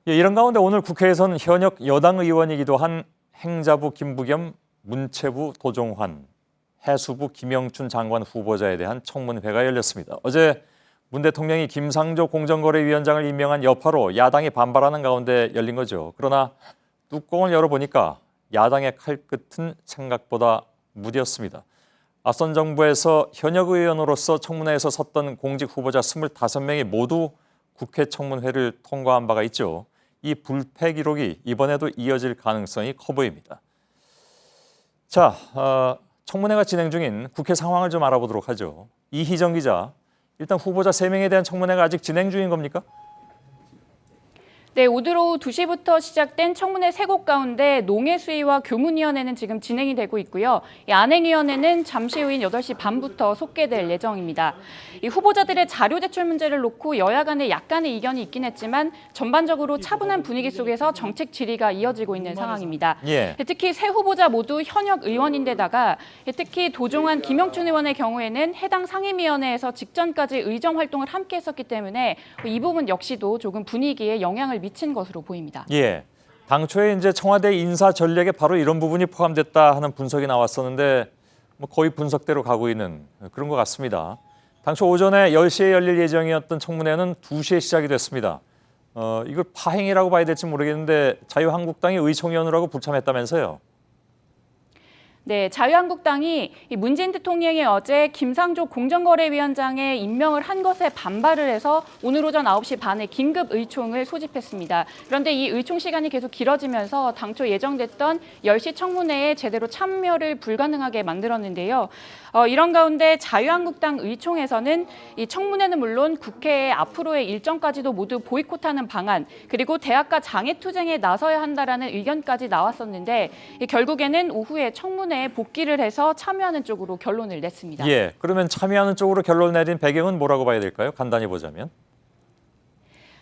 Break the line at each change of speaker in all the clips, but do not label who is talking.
예, 이런 가운데 오늘 국회에서는 현역 여당 의원이기도 한 행자부 김부겸, 문체부 도종환, 해수부 김영춘 장관 후보자에 대한 청문회가 열렸습니다. 어제 문 대통령이 김상조 공정거래위원장을 임명한 여파로 야당이 반발하는 가운데 열린 거죠. 그러나 뚜껑을 열어보니까 야당의 칼끝은 생각보다 무디었습니다. 앞선 정부에서 현역 의원으로서 청문회에서 섰던 공직 후보자 25명이 모두 국회 청문회를 통과한 바가 있죠. 이 불패 기록이 이번에도 이어질 가능성이 커 보입니다. 자, 청문회가 진행 중인 국회 상황을 좀 알아보도록 하죠. 이희정 기자, 일단 후보자 3명에 대한 청문회가 아직 진행 중인 겁니까?
네, 오늘 오후 2시부터 시작된 청문회 3곳 가운데 농해수위와 교문위원회는 지금 진행이 되고 있고요. 이 안행위원회는 잠시 후인 8시 반부터 속개될 예정입니다. 이 후보자들의 자료 제출 문제를 놓고 여야 간에 약간의 이견이 있긴 했지만 전반적으로 차분한 분위기 속에서 정책 질의가 이어지고 있는 상황입니다.
예.
특히 세 후보자 모두 현역 의원인데다가 특히 도종환, 김영춘 의원의 경우에는 해당 상임위원회에서 직전까지 의정 활동을 함께 했었기 때문에 이 부분 역시도 조금 분위기에 영향을 미친 것으로 보입니다.
예, 당초에 이제 청와대 인사 전략에 바로 이런 부분이 포함됐다 하는 분석이 나왔었는데 거의 분석대로 가고 있는 그런 것 같습니다. 당초 오전에 10시에 열릴 예정이었던 청문회는 2시에 시작이 됐습니다. 이걸 파행이라고 봐야 될지 모르겠는데 자유한국당이 의총위원으로 불참했다면서요?
네, 자유한국당이 문재인 대통령이 어제 김상조 공정거래위원장에 임명을 한 것에 반발을 해서 오늘 오전 9시 반에 긴급 의총을 소집했습니다. 그런데 이 의총 시간이 계속 길어지면서 당초 예정됐던 10시 청문회에 제대로 참여를 불가능하게 만들었는데요. 이런 가운데 자유한국당 의총에서는 이 청문회는 물론 국회의 앞으로의 일정까지도 모두 보이콧하는 방안, 그리고 대학가 장애투쟁에 나서야 한다라는 의견까지 나왔었는데 결국에는 오후에 청문회에 복귀를 해서 참여하는 쪽으로 결론을 냈습니다.
예, 그러면 참여하는 쪽으로 결론 내린 배경은 뭐라고 봐야 될까요? 간단히 보자면.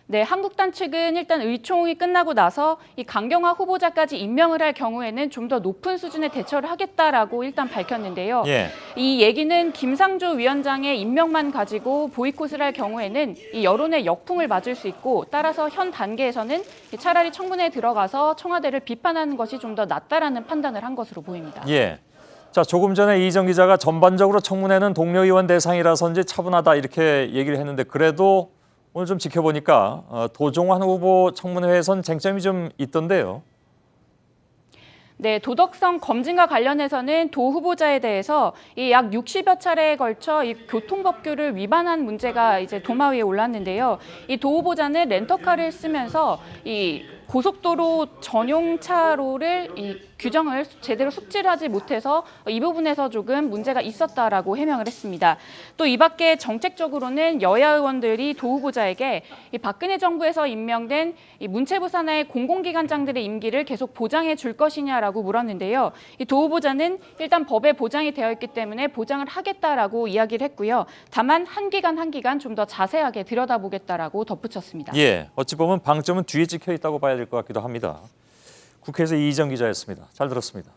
네, 한국당 측은 일단 의총이 끝나고 나서 이 강경화 후보자까지 임명을 할 경우에는 좀 더 높은 수준의 대처를 하겠다라고 일단 밝혔는데요.
예.
이 얘기는 김상조 위원장의 임명만 가지고 보이콧을 할 경우에는 이 여론의 역풍을 맞을 수 있고 따라서 현 단계에서는 차라리 청문회에 들어가서 청와대를 비판하는 것이 좀 더 낫다라는 판단을 한 것으로 보입니다.
예. 자, 조금 전에 이희정 기자가 전반적으로 청문회는 동료 의원 대상이라서인지 차분하다 이렇게 얘기를 했는데 그래도 오늘 좀 지켜보니까 도종환 후보 청문회에선 쟁점이 좀 있던데요.
네, 도덕성 검증과 관련해서는 도 후보자에 대해서 이 약 60여 차례에 걸쳐 이 교통법규를 위반한 문제가 이제 도마 위에 올랐는데요. 이 도 후보자는 렌터카를 쓰면서 이 고속도로 전용차로를 이 규정을 제대로 숙지를 하지 못해서 이 부분에서 조금 문제가 있었다라고 해명을 했습니다. 또 이 밖에 정책적으로는 여야 의원들이 도 후보자에게 이 박근혜 정부에서 임명된 이 문체부 산하의 공공기관장들의 임기를 계속 보장해 줄 것이냐라고 물었는데요. 이 도 후보자는 일단 법에 보장이 되어 있기 때문에 보장을 하겠다라고 이야기를 했고요. 다만 한 기간 한 기간 좀 더 자세하게 들여다보겠다라고 덧붙였습니다.
예, 어찌 보면 방점은 뒤에 찍혀 있다고 봐야 될 것 같기도 합니다. 국회에서 이희정 기자였습니다. 잘 들었습니다.